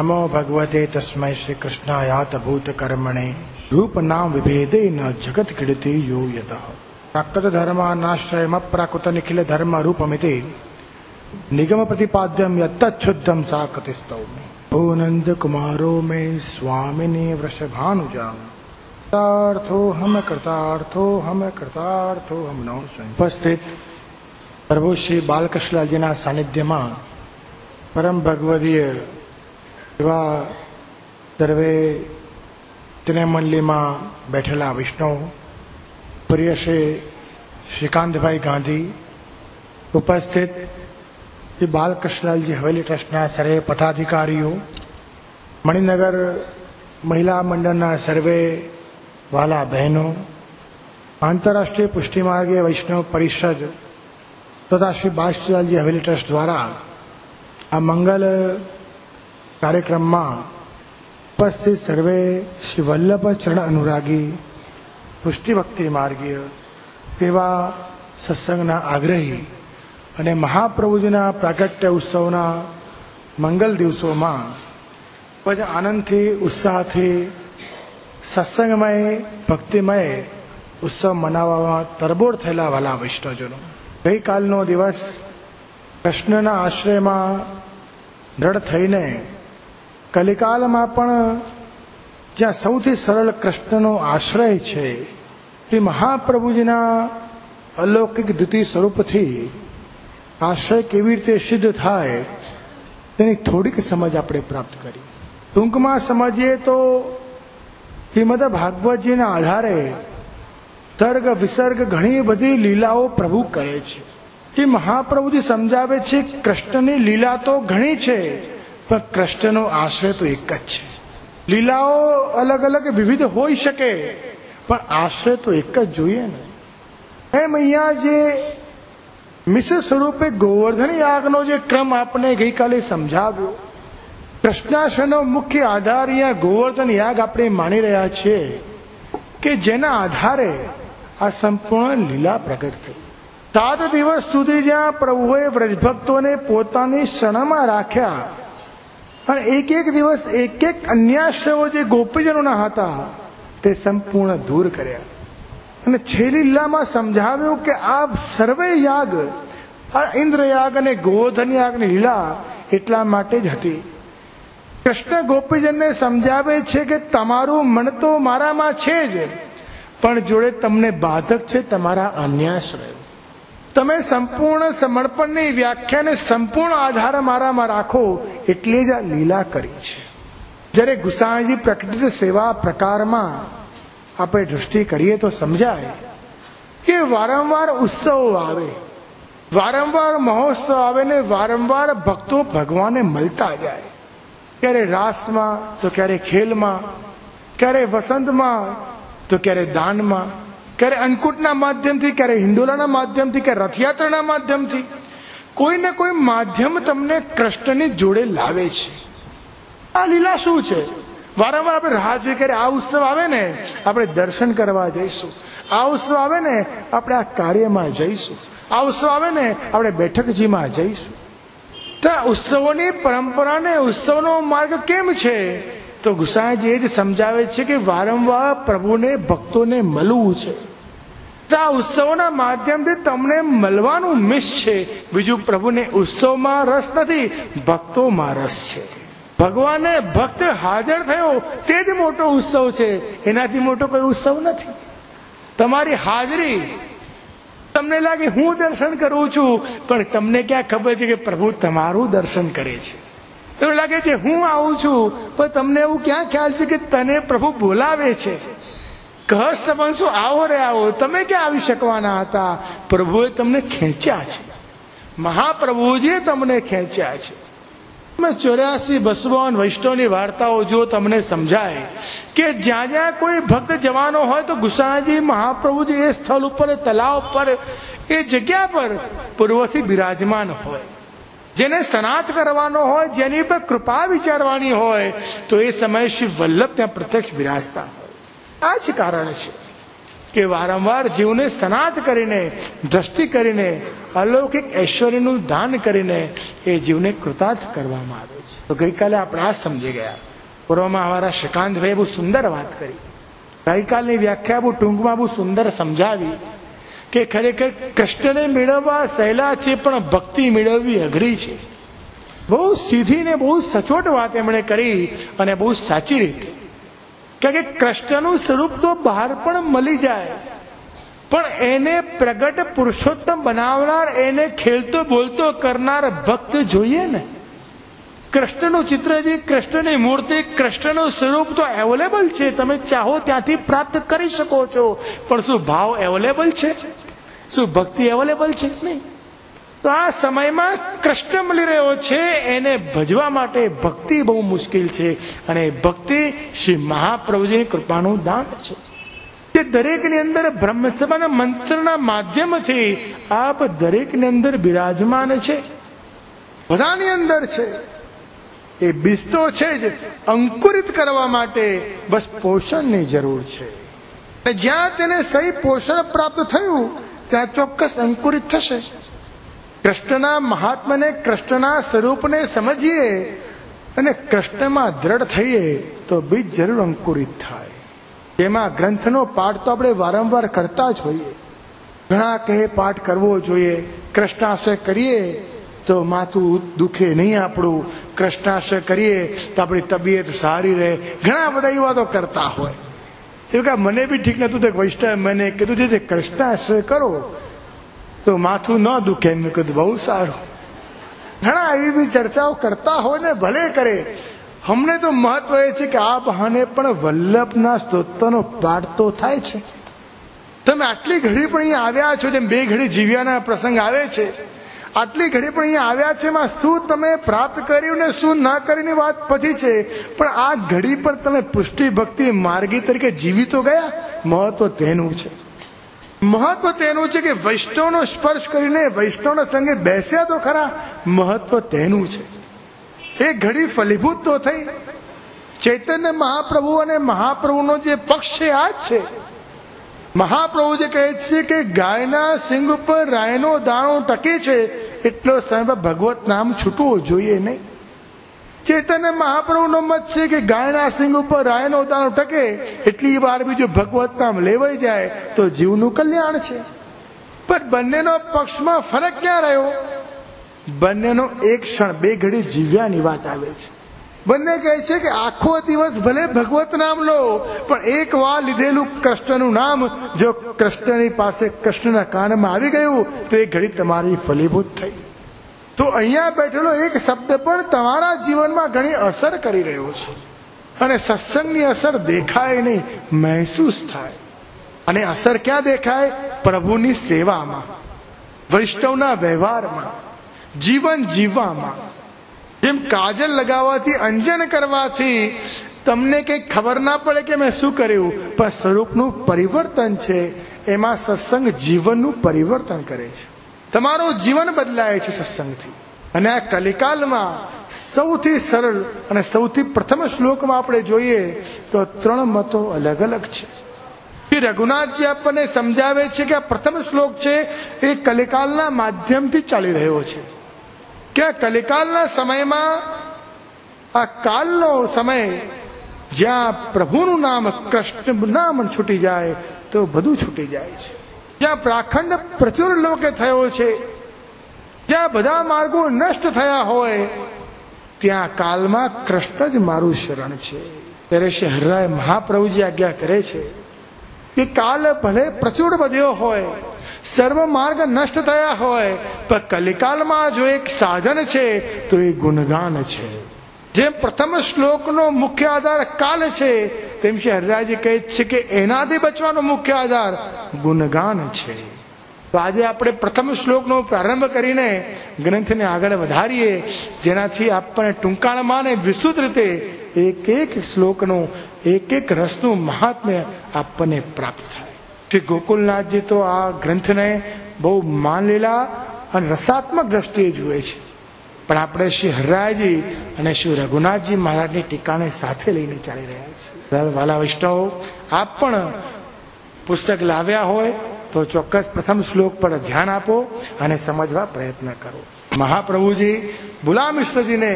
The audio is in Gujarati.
नमो भगवते तस्मै श्री कृष्णायात भूत कर्मणे रूप नाम विभेदे न जगत कीर्ति यो यतः प्राकृत धर्मानाश्रयम प्राकृत निखिल धर्म रूपमिति निगम प्रतिपाद्यम यत्तच्छुद्धम सा कतिस्तौमि ओ नंद कुमारो में स्वामिने वृषभानुजा कृतार्थो हम नौ उपस्थित प्रभु श्री बालकृष्णलालजीना सानिध्यमां परम भगवदीय एवा सर्वे तिनेमल्लीमां बैठेला वैष्णव प्रिय श्री श्रीकांतभाई गांधी उपस्थित श्री बालकृष्णलालजी हवेली ट्रस्टना सर्वे पदाधिकारीओ मणिनगर महिला मंडलना सर्वे वाला बहनों आंतरराष्ट्रीय पुष्टि मार्गीय वैष्णव परिषद तथा श्री बालकृष्णलालजी हवेली ट्रस्ट द्वारा आ मंगल कार्यक्रम में उपस्थित सर्वे श्री वल्लभ चरण अनुरागी पुष्टि भक्ति मार्गीय एवा सत्संगना आग्रही अने महाप्रभुजीना प्रागट्य उत्सवना मंगल दिवसों में बहुत आनंद थी उत्साह थी सत्संगमय भक्तिमय उत्सव मनाववा तरबोळ थयेला वाला वैष्णवजनो गई कालनो दिवस कृष्णना आश्रय में दृढ़ थईने कलिकाल में पण ज्यां सौथी सरल कृष्णनो आश्रय छे ते महाप्रभुजीना अलौकिक द्वितीय स्वरूपथी आश्रय केवी रीते सिद्ध थाय तेनी थोड़ीक समझ आपणे प्राप्त करी। टूंकमां समझीए तो श्रीमद भागवतजीना आधारे सर्ग विसर्ग घणी बधी लीलाओ प्रभु करे छे। कि महाप्रभुजी समझावे छे कृष्णनी लीला तो घणी छे पण कृष्णनो आश्रय तो एक ज छे। लीलाओ अलग अलग विविध होई शके पण आश्रय तो एक ज जोईए ने। एम अहींया जे मिश्र स्वरूपे गोवर्धन यागनो जे क्रम आपने गई काले समझाव्यो कृष्णाश्रयनो मुख्य आधार अहींया गोवर्धन याग आपणे मानी रह्या छे के जेना आधारे आ संपूर्ण लीला प्रकट थई। 7 दिवस सुधी ज्यां प्रभुए व्रजभक्तोने पोतानी शरणमां राख्या अने एक एक दिवस एक एक अन्याश्रयो जे गोपीजनोना हता ते संपूर्ण दूर कर्या अने छेल्ली लीलामां समझाव्युं के आ सर्वे याग आ इंद्र याग अने गोवर्धन यागनी लीला એટલા માટે જ હતી। કૃષ્ણ ગોપીજનને સમજાવે છે કે તમારું મન તો મારામાં છે જ પણ જોડે તમને બાધક છે તમારા અન્યાશ્રય। તમે સંપૂર્ણ સમર્પણની વ્યાખ્યાને સંપૂર્ણ આધાર મારામાં રાખો એટલે જ આ લીલા કરી છે। જ્યારે ગુસાઈજી પ્રકટિત સેવા પ્રકારમાં આપણે દૃષ્ટિ કરીએ તો સમજાય કે વારંવાર ઉત્સવો આવે, વારંવાર મહોત્સવ આવે ને વારંવાર ભક્તો ભગવાનને મળતા જાય। ક્યારે રાસમાં તો ક્યારે ખેલમાં, ક્યારે વસંતમાં તો ક્યારે દાનમાં, ક્યારે અન્નકૂટના માધ્યમથી, ક્યારે હિંડોલાના માધ્યમથી, ક્યારે રથયાત્રાના માધ્યમથી કોઈ ને કોઈ માધ્યમ તમને કૃષ્ણની જોડે લાવે છે। આ લીલા શું છે? વારંવાર આપણે રાહ જોઈએ ક્યારે આ ઉત્સવ આવે ને આપણે દર્શન કરવા જઈશું, આ ઉત્સવ આવે ને આપણે આ કાર્યમાં જઈશું, આ ઉત્સવ આવે ને આપણે બેઠકજીમાં જઈશું। તો ઉત્સવોની પરંપરાને ઉત્સવનો માર્ગ કેમ છે? તો ગુસાઈજી એ જ સમજાવે છે કે વારંવાર પ્રભુને ભક્તોને મળવું છે। આ ઉત્સવોના માધ્યમથી તમને મળવાનું મિસ છે, બીજું પ્રભુને ઉત્સવમાં રસ નથી, ભક્તોમાં રસ છે। ભગવાનને ભક્ત હાજર થયો તે જ મોટો ઉત્સવ છે, એનાથી મોટો કોઈ ઉત્સવ નથી। તમારી હાજરી તમને લાગે હું દર્શન કરું છું પણ તમને ક્યાં ખબર છે કે પ્રભુ તમારું દર્શન કરે છે। એવું લાગે છે હું આવું છું પણ તમને એવું ક્યાં ખ્યાલ છે કે તને પ્રભુ બોલાવે છે। કહ સમજો આવો રે આવો, તમે ક્યાં આવી શકવાના હતા? પ્રભુએ તમને ખેંચ્યા છે, મહાપ્રભુજીએ તમને ખેંચ્યા છે। 84-52 વૈષ્ણવની વાર્તાઓ જો તમને સમજાય કે જ્યાં જ્યાં કોઈ ભક્ત જવાનો હોય તો ગુસાઈજી મહાપ્રભુજી એ સ્થળ ઉપર, તલાવ પર, એ જગ્યા પર પૂર્વથી બિરાજમાન હોય। જેને સનાથ કરવાનો હોય, જેની પર કૃપા વિચારવાની હોય તો એ સમયે શ્રી વલ્લભ ત્યાં પ્રત્યક્ષ બિરાજતા હોય। આ જ કારણ છે કે વારંવાર જીવને સ્નાત કરીને, દ્રષ્ટિ કરીને, અલૌકિક ઐશ્વર્યનું દાન કરીને એ જીવને કૃતાર્થ કરવામાં આવે છે. તો ગઈકાલે આપણે આ સમજી ગયા. પૂર્વમાં અમારા શ્રીકાંતભાઈએ બહુ સુંદર વાત કરી. ગઈકાલની વ્યાખ્યા બહુ ટૂંકમાં બહુ સુંદર સમજાવી કે ખરેખર કૃષ્ણને મેળવવા સહેલા છે, પણ ભક્તિ મેળવવી અઘરી છે. બહુ સીધી ને બહુ સચોટ વાત એમણે કરી, અને બહુ સાચી રીતે. કારણ કે કૃષ્ણનું સ્વરૂપ તો બહાર પણ મળી જાય, પણ એને પ્રગટ પુરુષોત્તમ બનાવનાર, એને ખેલતો બોલતો કરનાર ભક્ત જોઈએ ને. કૃષ્ણનું ચિત્રજી, કૃષ્ણની મૂર્તિ, કૃષ્ણનું સ્વરૂપ તો અવેલેબલ છે, તમે ચાહો ત્યાંથી પ્રાપ્ત કરી શકો છો. પણ શું ભાવ અવેલેબલ છે? શું ભક્તિ અવેલેબલ છે? નહીં. તો આ સમયમાં કૃષ્ણ મળી રહ્યો છે, એને ભજવા માટે ભક્તિ બહુ મુશ્કેલ છે. અને ભક્તિ શ્રી મહાપ્રભુજીની કૃપાનું દાન છે, કે દરેકની અંદર બ્રહ્મસભાના મંત્રના માધ્યમથી આપ દરેકની અંદર બિરાજમાન છે, બધાની અંદર છે. એ બીજ તો છે જ, અંકુરિત કરવા માટે બસ પોષણની જરૂર છે. અને જ્યાં તેને સહી પોષણ પ્રાપ્ત થયું ત્યાં ચોક્કસ અંકુરિત થશે. કૃષ્ણના મહાત્માને, કૃષ્ણના સ્વરૂપને સમજીએ અને કૃષ્ણમાં દ્રઢ થઈએ તો બીજ જરૂર અંકુરિત થાય. તેમાં ગ્રંથનો પાઠ તો આપણે વારંવાર કરતા જ હોઈએ. ઘણા કહે પાઠ કરવો જોઈએ, કૃષ્ણાશ્રય કરીએ તો માથું દુખે નહીં આપણું, કૃષ્ણાશ્રય કરીએ તો આપણી તબિયત સારી રહે. ઘણા બધા એવા તો કરતા હોય. એવું કે મને બી ઠીક નતું, વૈષ્ણવ મને કીધું છે કૃષ્ણાશ્રય કરો તો માથું ન દુખે. મેં કીધું બહુ સારું. ઘણા એવી બી ચર્ચાઓ કરતા હોય ને, ભલે કરે. અમને તો મહત્વ એ છે કે આ બહાને પણ વલ્લભના સ્તોત્રનો પાઠ તો થાય છે. તમે આટલી ઘડી પણ અહીંયા આવ્યા છો, જેમ 2 ઘડી જીવ્યાના પ્રસંગ આવે છે, આટલી ઘડી પણ અહીંયા આવ્યા છે. એમાં શું તમે પ્રાપ્ત કર્યું ને શું ના કર્યુંની વાત પછી છે, પણ આ ઘડી પર તમે પુષ્ટિ ભક્તિ માર્ગી તરીકે જીવી તો ગયા. મહત્વ તેનું છે. મહત્વ તેનું છે કે વૈષ્ણવનો સ્પર્શ કરીને વૈષ્ણવના સંગે બેસ્યા તો ખરા. મહત્વ તેનું છે. એ ઘડી ફલીભૂત તો થઈ. ચૈતન્ય મહાપ્રભુ અને મહાપ્રભુનો જે પક્ષ છે આ જ છે. મહાપ્રભુ જે કહે છે કે ગાયના સિંગ ઉપર રાયનો દાણો ટકે છે, એટલો સમય ભગવત નામ છૂટવું જોઈએ નહીં. ચૈતન્ય મહાપ્રભુનો મત છે કે ગાયના સિંગ ઉપર રાયનો દાણો ટકે એટલી વાર બીજું ભગવત નામ લેવાઈ જાય તો જીવનું કલ્યાણ છે. પણ બંનેનો પક્ષમાં ફરક ક્યાં રહ્યો? બંનેનો એક ક્ષણ 2 ઘડી જીવ્યાની વાત આવે છે. બંને કહે છે કે આખો દિવસ ભલે ભગવત નામ લો, પણ એક વાર લીધેલું કૃષ્ણનું નામ જો કૃષ્ણની પાસે કૃષ્ણના કાનમાં આવી ગયું તો એ ઘડી તમારી ફલીભૂત થઈ. તો અહીંયા બેઠેલો એક શબ્દ પણ તમારા જીવનમાં ઘણી અસર કરી રહ્યો છે. અને સત્સંગની અસર દેખાય નહીં, મહેસૂસ થાય. અને અસર ક્યાં દેખાય? પ્રભુની સેવામાં, વૈષ્ણવના વ્યવહારમાં, જીવન જીવવામાં. જેમ કાજલ લગાવવાથી, અંજન કરવાથી તમને કંઈ ખબર ના પડે કે મેં શું કર્યું, પણ સ્વરૂપનું પરિવર્તન છે. એમાં સત્સંગ જીવનનું પરિવર્તન કરે છે. તમારું જીવન બદલાય છે સત્સંગથી. અને આ કલિકાલમાં સૌથી સરળ અને સૌથી પ્રથમ શ્લોકમાં આપણે જોઈએ તો 3 મતો અલગ અલગ છે. રઘુનાથજી આપણને સમજાવે છે કે આ પ્રથમ શ્લોક છે એ કલિકાલના માધ્યમથી ચાલી રહ્યો છે. કે કલિકાલના સમયમાં, આ કાલનો સમય જ્યાં પ્રભુનું નામ, કૃષ્ણ નામ છૂટી જાય તો બધું છૂટી જાય છે. જ્યાં પ્રાખંડ પ્રચુર લોકે થયો છે, જ્યાં બધા માર્ગો નષ્ટ થયા હોય, ત્યાં કાલમાં કૃષ્ણ જ મારું શરણ છે. ત્યારે શ્રી હરિરાય મહાપ્રભુજી આજ્ઞા કરે છે કે કાલ ભલે પ્રચુર વધ્યો હોય, સર્વ માર્ગ નષ્ટ થયા હોય, પણ કલિકાલમાં જો એક સાધન છે તો એ ગુણગાન છે. જેમ પ્રથમ શ્લોકનો મુખ્ય આધાર કાલ છે, તેમ શ્રી હરિરાયજી કહે છે કે એનાથી બચવાનો મુખ્ય આધાર ગુણગાન છે. તો આજે આપણે પ્રથમ શ્લોકનો પ્રારંભ કરીને ગ્રંથને આગળ વધારીએ, જેનાથી આપણને ટૂંકાણમાં ને વિસ્તૃત રીતે એક એક શ્લોકનું, એક એક રસનું મહાત્મ્ય આપણને પ્રાપ્ત થાય. શ્રી ગોકુલનાથજી તો આ ગ્રંથને બહુ માનલેલા અને રસાત્મક દ્રષ્ટિએ જુએ છે. પણ આપણે શ્રી હરિરાયજી અને શ્રી રઘુનાથજી મહારાજની ટીકાને સાથે લઈને ચાલી રહ્યા છીએ. વાલા વૈષ્ણવ, આપ પણ પુસ્તક લાવ્યા હોય તો ચોક્કસ પ્રથમ શ્લોક પર ધ્યાન આપો અને સમજવા પ્રયત્ન કરો. મહાપ્રભુજી ભુલા મિશ્રજીને